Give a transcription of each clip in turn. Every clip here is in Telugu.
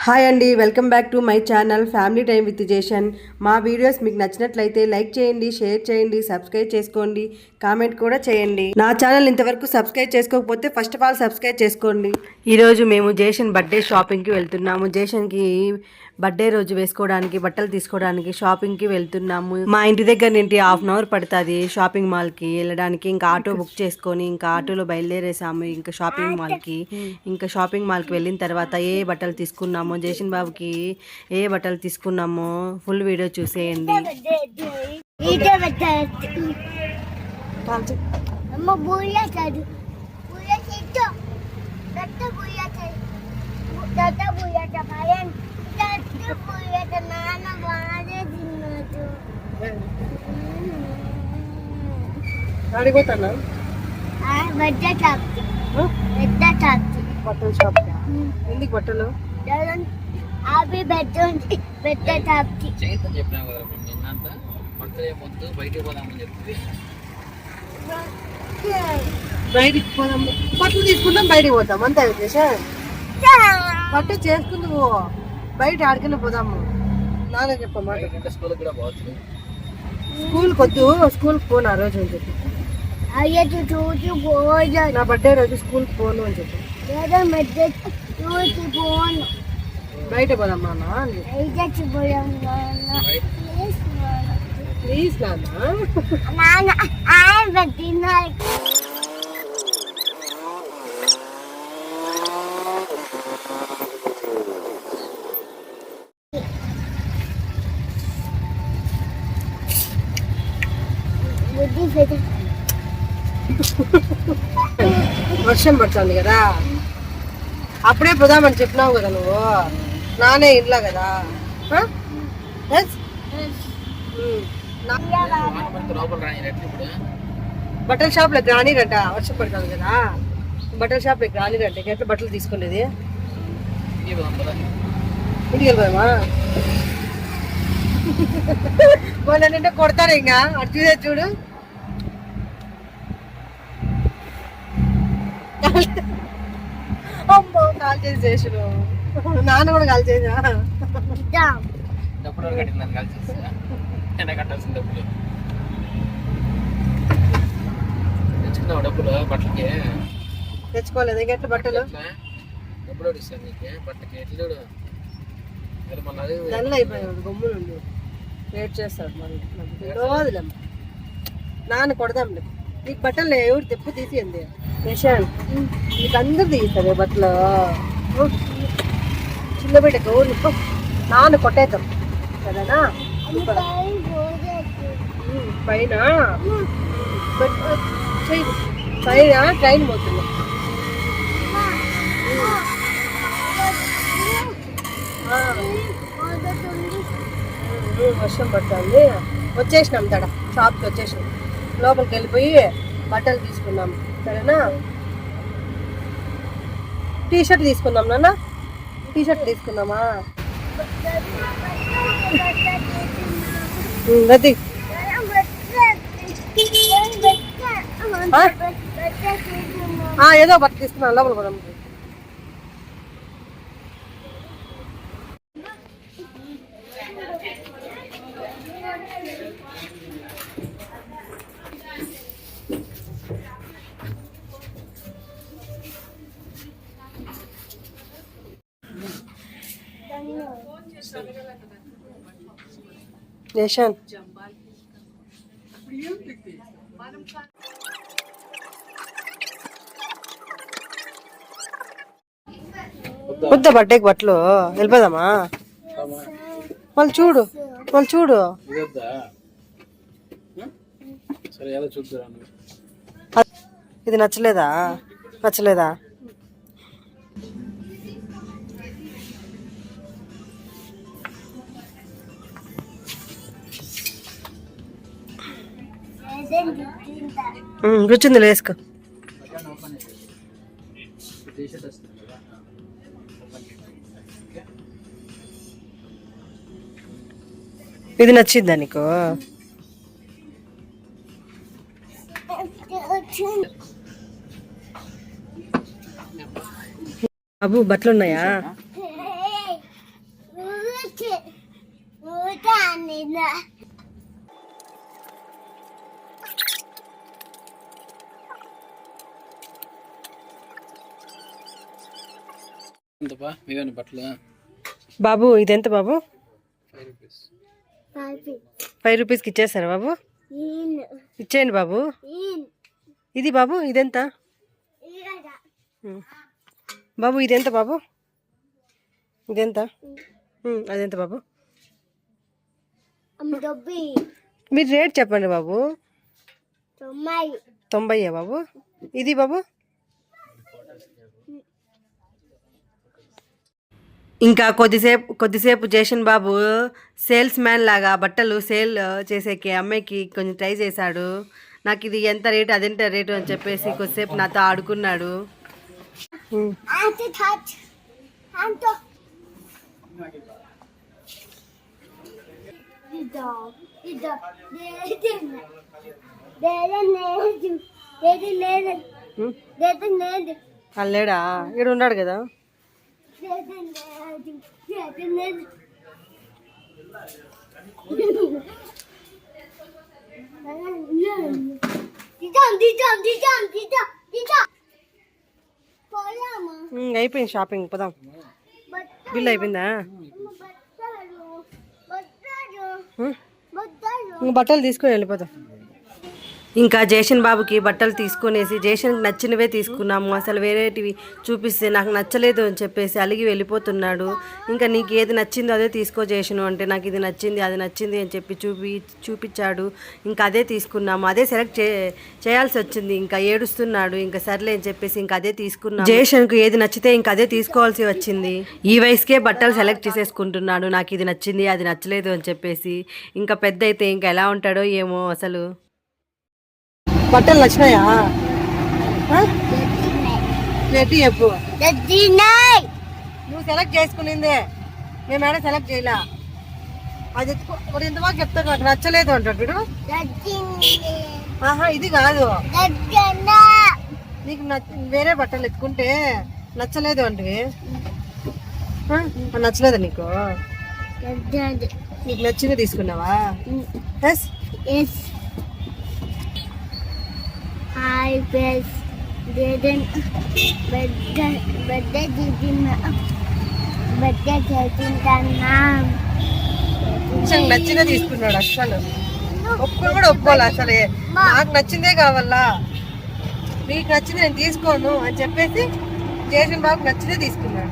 హాయ్ అండి, welcome back to my channel family time with Jeshan. మా వీడియోస్ మీకు నచ్చినట్లయితే లైక్ చేయండి, షేర్ చేయండి, సబ్స్క్రైబ్ చేసుకోండి, కామెంట్ కూడా చేయండి. నా ఛానల్ ఇంతవరకు సబ్స్క్రైబ్ చేసుకోకపోతే ఫస్ట్ ఆఫ్ ఆల్ సబ్స్క్రైబ్ చేసుకోండి. ఈరోజు మేము జేషన్ బర్త్డే షాపింగ్కి వెళ్తున్నాము. జేషన్కి బర్త్డే రోజు వేసుకోవడానికి బట్టలు తీసుకోవడానికి షాపింగ్కి వెళ్తున్నాము. మా ఇంటి దగ్గర నుండి హాఫ్ అన్ అవర్ పడుతుంది షాపింగ్ మాల్కి వెళ్ళడానికి. ఇంకా ఆటో బుక్ చేసుకొని ఇంకా ఆటోలో బయలుదేరేసాము ఇంకా షాపింగ్ మాల్కి. ఇంకా షాపింగ్ మాల్కి వెళ్ళిన తర్వాత ఏ బట్టలు తీసుకున్నామో, జేషన్ బాబుకి ఏ బట్టలు తీసుకున్నామో ఫుల్ వీడియో చూసేయండి. అడిగిపోతాను బట్టల షాప్. ఎందుకు బట్టలు? బయటికి పోదాం, బట్టలు తీసుకుంటాం, బయటికి పోతాం అంతే విశేషం. బట్ట చేసుకుందు బయట ఆడికెళ్ళి పోదాము. నాన్న చెప్పమాట స్కూల్కి వద్దు, స్కూల్కి పోను ఆ రోజు అని చెప్పి. నా బర్త్డే రోజు స్కూల్కి పోను అని చెప్పి. బయట పోదాం నాన్న, ప్లీజ్ నాన్న. వర్షం పడుతుంది కదా, అప్పుడే పోదామని చెప్పినావు కదా నువ్వు. నానే ఇంట్లో కదా. బట్టల షాప్ లోకి రానిరంట, వర్షం పడుతుంది కదా. బట్టల షాప్ లోకి రానిరంట. ఎట్లా బట్టలు తీసుకునేది? ఇంటికి వెళ్ళిపోదామా? వాళ్ళంటే కొడతారు ఇంకా. అటు చూసే చూడు. అమ్మో కాల్ చేసి నాన్న కూడా కాల్ చేసా. తెచ్చుకోలేదు ఇంకా. ఎట్లా బట్టలు నల్ల అయిపోయాడు, గమ్మునుండి వెయిట్ చేస్తాడు. మరి రోజులమ్మ నాన్న కొడదాంలే. నీకు బట్టలు ఎవరు తెప్పు తీసియండి నిషాన్, నీకు అందరు తీస్తారు బట్టలు. చిన్న బిడ్డ గౌరు నాన్న కొట్టేద్దాం సరేనా? పైన పైన ట్రైన్ పోతుంది. వర్షం పడుతుంది. వచ్చేసినాం తడ షాప్కి వచ్చేసినాం. లోపలికి వెళ్ళిపోయి బట్టలు తీసుకున్నాం సరేనా? టీషర్ట్ తీసుకుందాం నాన్న. టీషర్ట్ తీసుకుందామా? గది ఏదో బట్ట తీసుకున్నాం. లోపల పోదాం. నిషాన్ వద్దా బర్త్డేకి బట్టలు? వెళ్ళిపోదామా? వాళ్ళు చూడు, వాళ్ళు చూడు. ఇది నచ్చలేదా? నచ్చలేదా? కూర్చుంది వేసుకో. ఇది నచ్చిందా నీకు? బాబు బట్టలు ఉన్నాయా? బాబు ఇదెంత బాబు? 5 రూపీస్కి ఇచ్చేస్తారా బాబు? ఇచ్చేయండి బాబు. ఇది బాబు ఇదెంత బాబు? ఇదెంత బాబు? ఇదెంత? అదెంత బాబు? మీరు రేట్ చెప్పండి బాబు. 90 బాబు? ఇది బాబు? ఇంకా కొద్దిసేపు జేషన్ బాబు సేల్స్ మ్యాన్ లాగా బట్టలు సేల్ చేసేకి అమ్మాయికి కొంచెం ట్రై చేశాడు. నాకు ఇది ఎంత రేటు అదెంత రేటు అని చెప్పేసి కొద్దిసేపు నాతో ఆడుకున్నాడు. అల్లేడా ఇక్కడ ఉన్నాడు కదా. అయిపోయింది షాపింగ్, పోదాం. బిల్ అయిపోయిందా? బట్టలు తీసుకొని వెళ్ళిపోతాం. ఇంకా జేషన్ బాబుకి బట్టలు తీసుకునేసి జేషన్కి నచ్చినవే తీసుకున్నాము. అసలు వేరేటివి చూపిస్తే నాకు నచ్చలేదు అని చెప్పేసి అలిగి వెళ్ళిపోతున్నాడు. ఇంకా నీకు ఏది నచ్చిందో అదే తీసుకో జేషను అంటే నాకు ఇది నచ్చింది అది నచ్చింది అని చెప్పి చూపించాడు. ఇంకా అదే తీసుకున్నాము. అదే సెలెక్ట్ చేయాల్సి వచ్చింది. ఇంకా ఏడుస్తున్నాడు. ఇంకా సర్లే అని చెప్పేసి ఇంకా అదే తీసుకున్నాము. జేషన్కు ఏది నచ్చితే ఇంకా అదే తీసుకోవాల్సి వచ్చింది. ఈ వయసుకే బట్టలు సెలెక్ట్ చేసేసుకుంటున్నాడు. నాకు ఇది నచ్చింది అది నచ్చలేదు అని చెప్పేసి. ఇంకా పెద్ద అయితే ఇంకా ఎలా ఉంటాడో ఏమో అసలు. బట్టలు నచ్చినాయా? చెప్పు. నువ్వు సెలెక్ట్ చేసుకునిందే, మేము ఏడా సెలెక్ట్ చేయలే. అది ఇంతవరకు చెప్తాను నాకు నచ్చలేదు అంటాడు. ఆహా ఇది కాదు, నీకు వేరే బట్టలు ఎత్తుకుంటే నచ్చలేదు అంటే నచ్చలేదా నీకు? నీకు నచ్చింది తీసుకున్నావా? నచ్చిందే తీసుకున్నాడు. అసలు ఒప్పుకొని కూడా ఒప్పుకోవాలి. అసలు నాకు నచ్చిందే కావాలా, నీకు నచ్చింది నేను తీసుకోను అని చెప్పేసి జేషన్ బాబు నచ్చిందే తీసుకున్నాడు.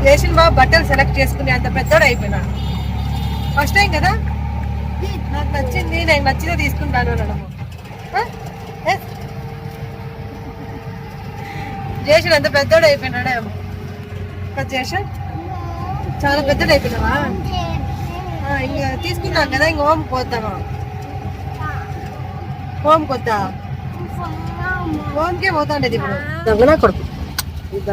జేషన్ బాబు బట్టలు సెలెక్ట్ చేసుకుని అంత పెద్దోడు అయిపోయినాడు. ఫస్ట్ టైం కదా. నాకు నచ్చింది నేను నచ్చిందే తీసుకుంటాను అనడము. జేషన్ అంత పెద్దోడు అయిపోయినాడేమో కదా. జేషన్ చాలా పెద్దోడు అయిపోయినావా? ఇంకా తీసుకున్నాం కదా, ఇంక హోమ్ పోతామా? హోమ్ కొద్దా హోమ్కే పోతాండేది ఇప్పుడు. దొంగనా కొడుకు ఇది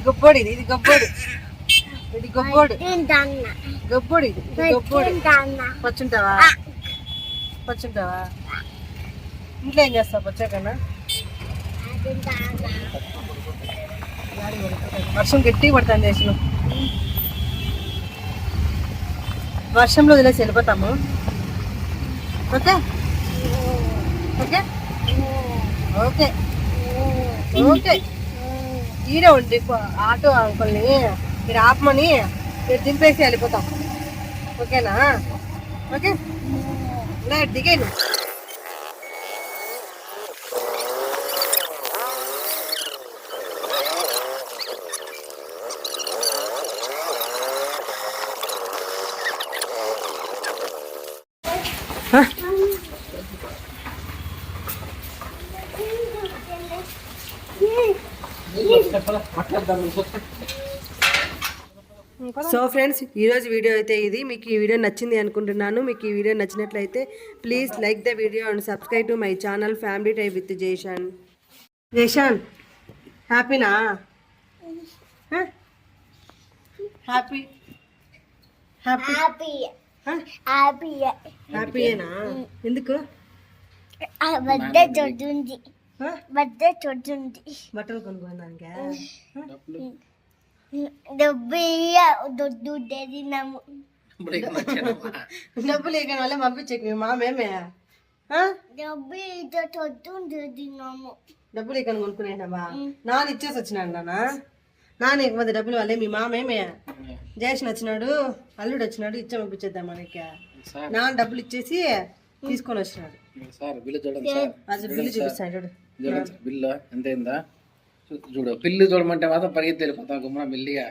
గొప్పోడు, ఇది గొప్పోడు, ఇది గొప్పోడు, గొప్పోడు, ఇది గొప్పోడు. పచ్చుంటావా? ఇంట్లో ఏం చేస్తావు వచ్చాకన్నా? వర్షం గట్టిగా పడతాను చేసిన. వర్షంలో వదిలేసి వెళ్ళిపోతాము. Okay okay okay okay. ఈడే ఉండి ఆటో అంకుల్ని మీరు ఆపమని మీరు దింపేసి వెళ్ళిపోతాం. ఓకేనా? ఓకే దిగేను. సో ఫ్రెండ్స్, ఈరోజు వీడియో అయితే ఇది. మీకు ఈ వీడియో నచ్చింది అనుకుంటున్నాను. మీకు ఈ వీడియో నచ్చినట్లయితే please like the video and subscribe to my channel family time with Jeshan. Jeshan హ్యాపీనా? హ్యాపీ హ్యాపీ హ్యాపీయేనా? ఎందుకు? బర్త్డే చూడండి బట్టలు కొనుక్కోడానికి డబ్బు తిన్నాము డబ్బులు ఇక వల్ల పంపించక మీ మామేమే డబ్బు తిన్నాము డబ్బులు ఇక్కడ కొనుక్కునేసినావా నాన్న ఇచ్చేసి వచ్చినాడు నాన్న ఇకపోతే డబ్బులు వాళ్ళే మీ మామేమే జయేష్ వచ్చినాడు అల్లుడు వచ్చినాడు ఇచ్చే పంపించేద్దాం మనకి నాన్న డబ్బులు ఇచ్చేసి తీసుకొని వచ్చినాడు అది బిల్లు చూపిస్తాడు చూడు బిల్లు ఎంత అయిందా చూడు బిల్లు చూడమంటే మాత్రం పరిగెత్తి వెళ్ళిపోతాం గుమ్మన మెల్లిగా